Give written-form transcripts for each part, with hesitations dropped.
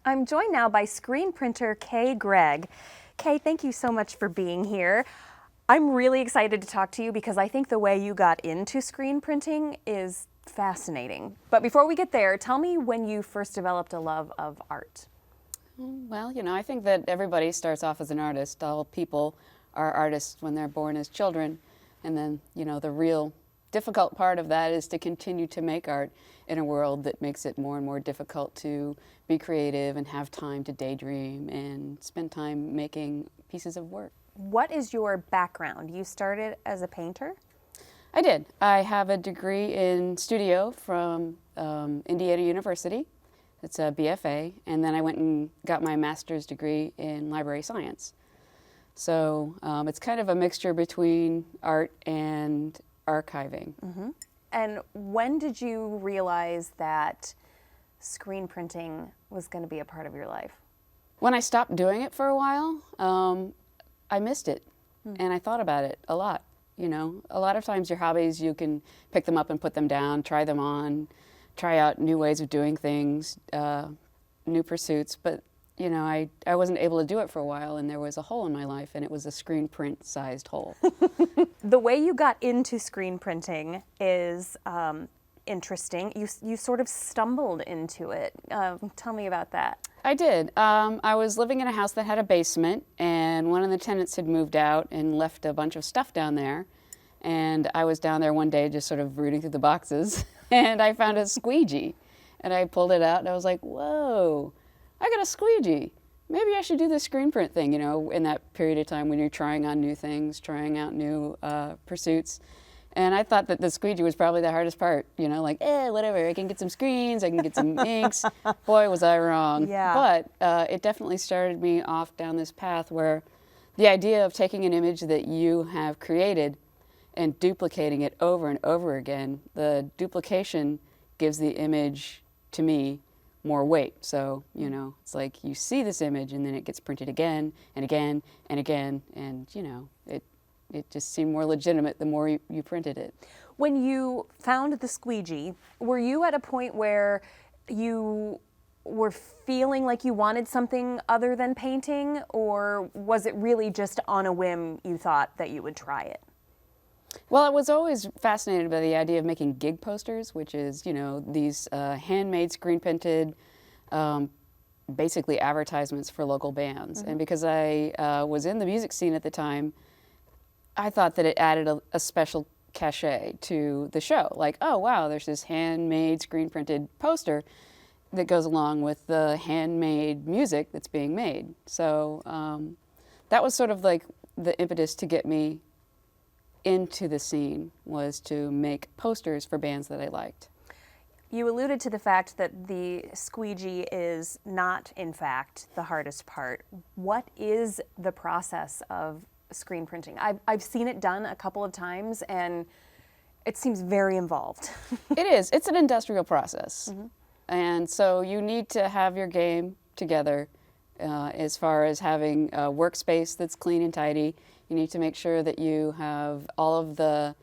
I'm joined now by screen printer Kay Gregg. Kay, thank you so much for being here. I'm really excited to talk to you because I think the way you got into screen printing is fascinating. But before we get there, tell me when you first developed a love of art. Well, I think that everybody starts off as an artist. All people are artists when they're born as children. And then, the real difficult part of that is to continue to make art in a world that makes it more and more difficult to be creative and have time to daydream and spend time making pieces of work. What is your background? You started as a painter? I did. I have a degree in studio from Indiana University. It's a BFA, and then I went and got my master's degree in library science. So it's kind of a mixture between art and archiving. Mm-hmm. And when did you realize that screen printing was going to be a part of your life? When I stopped doing it for a while, I missed it, and I thought about it a lot. A lot of times your hobbies, you can pick them up and put them down, try them on, try out new ways of doing things, new pursuits, but I wasn't able to do it for a while, and there was a hole in my life, and it was a screen print sized hole. The way you got into screen printing is interesting. You sort of stumbled into it. Tell me about that. I did. I was living in a house that had a basement, and one of the tenants had moved out and left a bunch of stuff down there. And I was down there one day just sort of rooting through the boxes, and I found a squeegee. And I pulled it out, and I was like, whoa, I got a squeegee. Maybe I should do the screen print thing, in that period of time when you're trying on new things, trying out new pursuits. And I thought that the squeegee was probably the hardest part, whatever, I can get some screens, I can get some inks. Boy, was I wrong. Yeah. But it definitely started me off down this path where the idea of taking an image that you have created and duplicating it over and over again, the duplication gives the image, to me, more weight. So, it's like you see this image and then it gets printed again and again and again, and, it just seemed more legitimate the more you printed it. When you found the squeegee, were you at a point where you were feeling like you wanted something other than painting, or was it really just on a whim you thought that you would try it? Well, I was always fascinated by the idea of making gig posters, which is, these handmade, screen-printed, basically advertisements for local bands. Mm-hmm. And because I was in the music scene at the time, I thought that it added a special cachet to the show. Like, oh, wow, there's this handmade, screen-printed poster that goes along with the handmade music that's being made. So that was sort of like the impetus to get me into the scene, was to make posters for bands that I liked. You alluded to the fact that the squeegee is not, in fact, the hardest part. What is the process of screen printing? I've seen it done a couple of times, and it seems very involved. It is. It's an industrial process. Mm-hmm. And so you need to have your game together as far as having a workspace that's clean and tidy. You need to make sure that you have all of the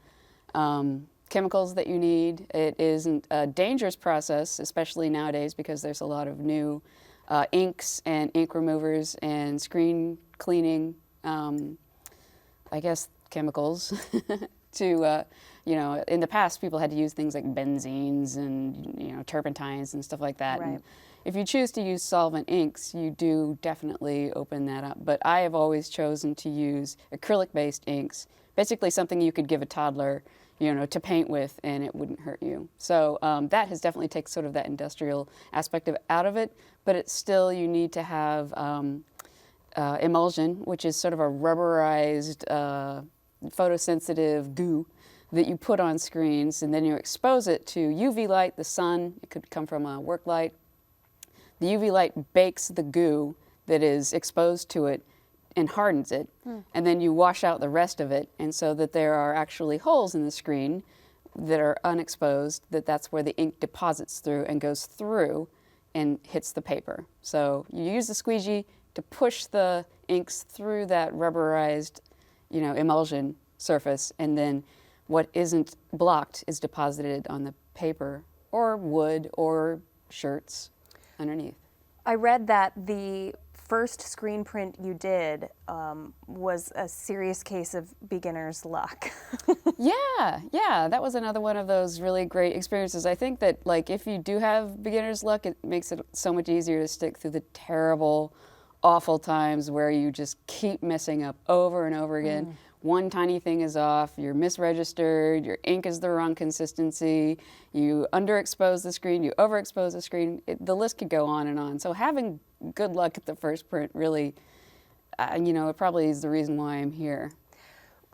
chemicals that you need. It isn't a dangerous process, especially nowadays, because there's a lot of new inks and ink removers and screen cleaning, chemicals to, in the past people had to use things like benzenes and, turpentines and stuff like that. Right. And if you choose to use solvent inks, you do definitely open that up. But I have always chosen to use acrylic-based inks, basically something you could give a toddler, to paint with, and it wouldn't hurt you. So that has definitely taken sort of that industrial aspect out of it, but it's still, you need to have emulsion, which is sort of a rubberized, photosensitive goo that you put on screens, and then you expose it to UV light, the sun. It could come from a work light. The UV light bakes the goo that is exposed to it and hardens it, and then you wash out the rest of it, and so that there are actually holes in the screen that are unexposed, that's where the ink deposits through and goes through and hits the paper. So you use the squeegee to push the inks through that rubberized, emulsion surface, and then what isn't blocked is deposited on the paper or wood or shirts underneath. I read that the first screen print you did was a serious case of beginner's luck. Yeah, that was another one of those really great experiences. I think that like if you do have beginner's luck, it makes it so much easier to stick through the terrible, awful times where you just keep messing up over and over again. One tiny thing is off, you're misregistered, your ink is the wrong consistency, you underexpose the screen, you overexpose the screen. The list could go on and on. So having good luck at the first print really, it probably is the reason why I'm here.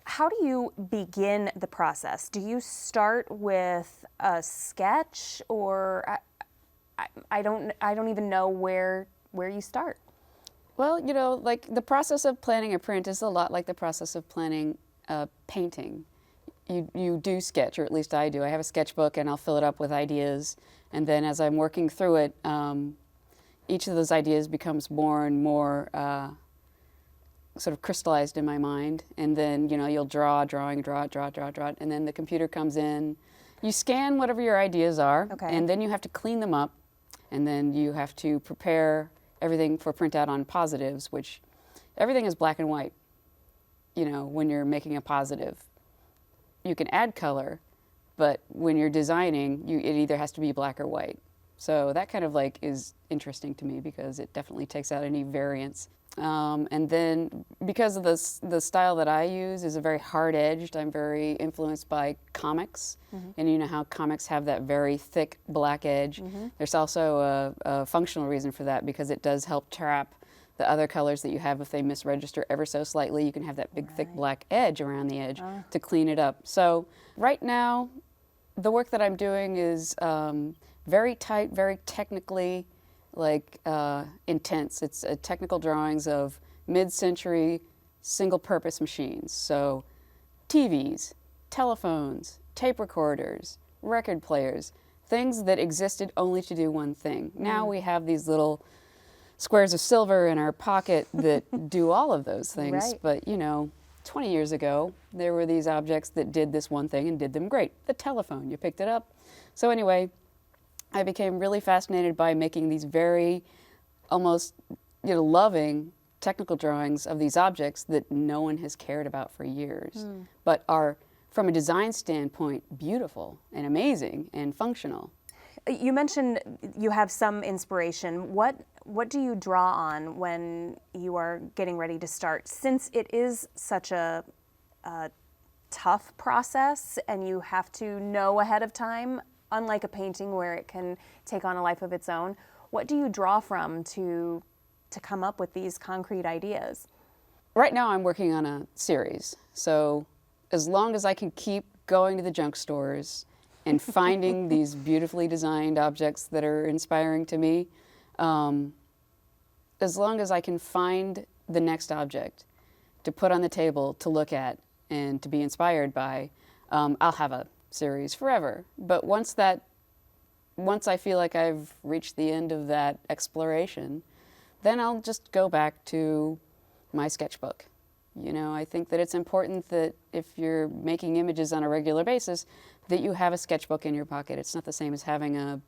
How do you begin the process? Do you start with a sketch, or I don't even know where you start. Well, like the process of planning a print is a lot like the process of planning a painting. You do sketch, or at least I do. I have a sketchbook and I'll fill it up with ideas. And then as I'm working through it, each of those ideas becomes more and more sort of crystallized in my mind. And then, you'll draw, and then the computer comes in. You scan whatever your ideas are, Okay. and then you have to clean them up. And then you have to prepare everything for printout on positives, which everything is black and white, when you're making a positive. You can add color, but when you're designing, it either has to be black or white. So that kind of like is interesting to me because it definitely takes out any variance. And then because of the style that I use is a very hard-edged, I'm very influenced by comics. And you know how comics have that very thick black edge. There's also a functional reason for that because it does help trap the other colors that you have. If they misregister ever so slightly, you can have that big thick black edge around the edge to clean it up. So right now, the work that I'm doing is very tight, very technically intense. It's technical drawings of mid-century single-purpose machines. So TVs, telephones, tape recorders, record players, things that existed only to do one thing. Now we have these little squares of silver in our pocket that do all of those things. Right. But 20 years ago, there were these objects that did this one thing and did them great. The telephone, you picked it up. So anyway, I became really fascinated by making these very almost loving technical drawings of these objects that no one has cared about for years, but are, from a design standpoint, beautiful and amazing and functional. You mentioned you have some inspiration. What do you draw on when you are getting ready to start? Since it is such a tough process and you have to know ahead of time, unlike a painting where it can take on a life of its own, what do you draw from to come up with these concrete ideas? Right now I'm working on a series. So as long as I can keep going to the junk stores and finding these beautifully designed objects that are inspiring to me, as long as I can find the next object to put on the table to look at and to be inspired by, I'll have a series forever. But once I feel like I've reached the end of that exploration, then I'll just go back to my sketchbook. I think that it's important that if you're making images on a regular basis, that you have a sketchbook in your pocket. It's not the same as having a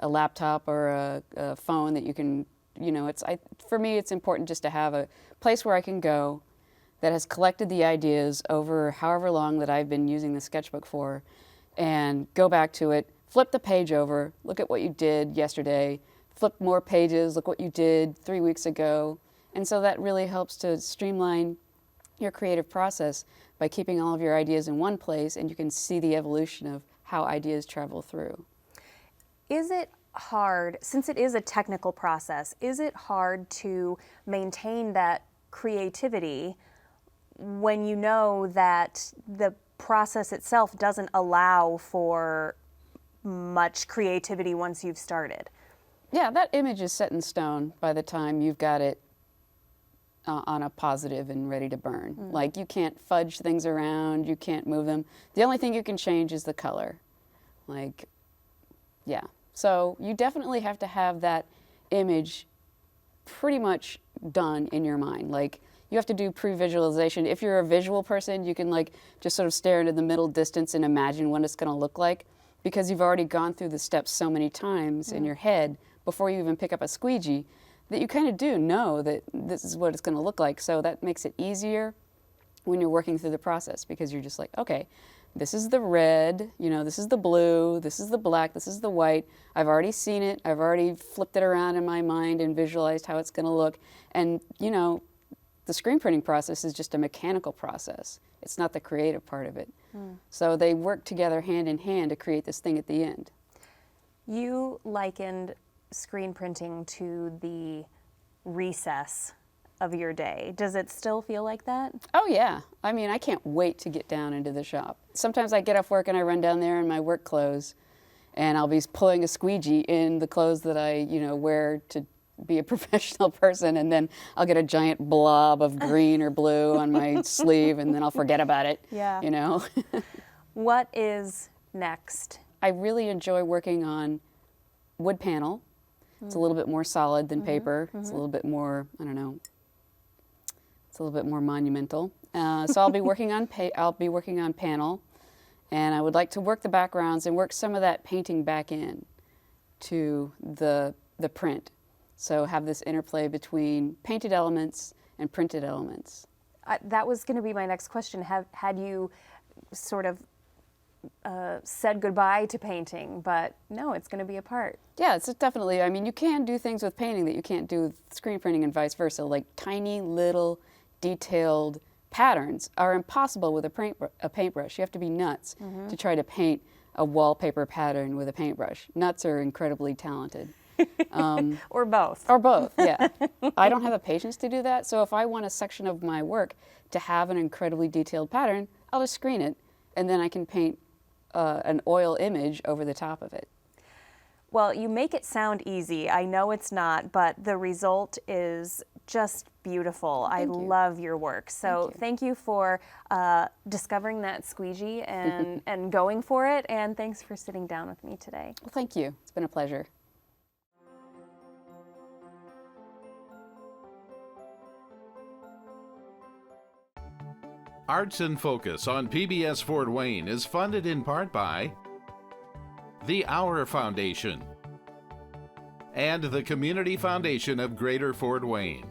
laptop or a phone that you can, for me, it's important just to have a place where I can go that has collected the ideas over however long that I've been using the sketchbook for, and go back to it, flip the page over, look at what you did yesterday, flip more pages, look what you did 3 weeks ago. And so that really helps to streamline your creative process by keeping all of your ideas in one place, and you can see the evolution of how ideas travel through. Is it hard, since it is a technical process, is it hard to maintain that creativity when you know that the process itself doesn't allow for much creativity once you've started? Yeah, that image is set in stone by the time you've got it on a positive and ready to burn. Like, you can't fudge things around, you can't move them. The only thing you can change is the color. So you definitely have to have that image pretty much done in your mind. Like, you have to do pre-visualization. If you're a visual person, you can just sort of stare into the middle distance and imagine what it's going to look like, because you've already gone through the steps so many times in your head before you even pick up a squeegee that you kind of do know that this is what it's going to look like. So that makes it easier when you're working through the process, because you're just like, okay, this is the red, this is the blue, this is the black, this is the white. I've already seen it. I've already flipped it around in my mind and visualized how it's going to look. And, the screen printing process is just a mechanical process. It's not the creative part of it. So they work together hand in hand to create this thing at the end. You likened screen printing to the recess of your day. Does it still feel like that? Oh yeah. I mean, I can't wait to get down into the shop. Sometimes I get off work and I run down there in my work clothes, and I'll be pulling a squeegee in the clothes that I, wear to be a professional person, and then I'll get a giant blob of green or blue on my sleeve, and then I'll forget about it. Yeah. What is next? I really enjoy working on wood panel. It's a little bit more solid than paper. It's a little bit more, I don't know, it's a little bit more monumental. So I'll be working on panel, and I would like to work the backgrounds and work some of that painting back in to the print. So have this interplay between painted elements and printed elements. That was going to be my next question. Had you sort of said goodbye to painting, but no, it's going to be a part. Yeah, it's definitely, I mean, you can do things with painting that you can't do with screen printing and vice versa. Like tiny little detailed patterns are impossible with a paintbrush. You have to be nuts to try to paint a wallpaper pattern with a paintbrush. Nuts are incredibly talented. Or both. Or both, yeah. I don't have the patience to do that, so if I want a section of my work to have an incredibly detailed pattern, I'll just screen it, and then I can paint an oil image over the top of it. Well, you make it sound easy. I know it's not, but the result is just beautiful. I love your work. So thank you for discovering that squeegee and going for it, and thanks for sitting down with me today. Well, thank you. It's been a pleasure. Arts in Focus on PBS Fort Wayne is funded in part by the Our Foundation and the Community Foundation of Greater Fort Wayne.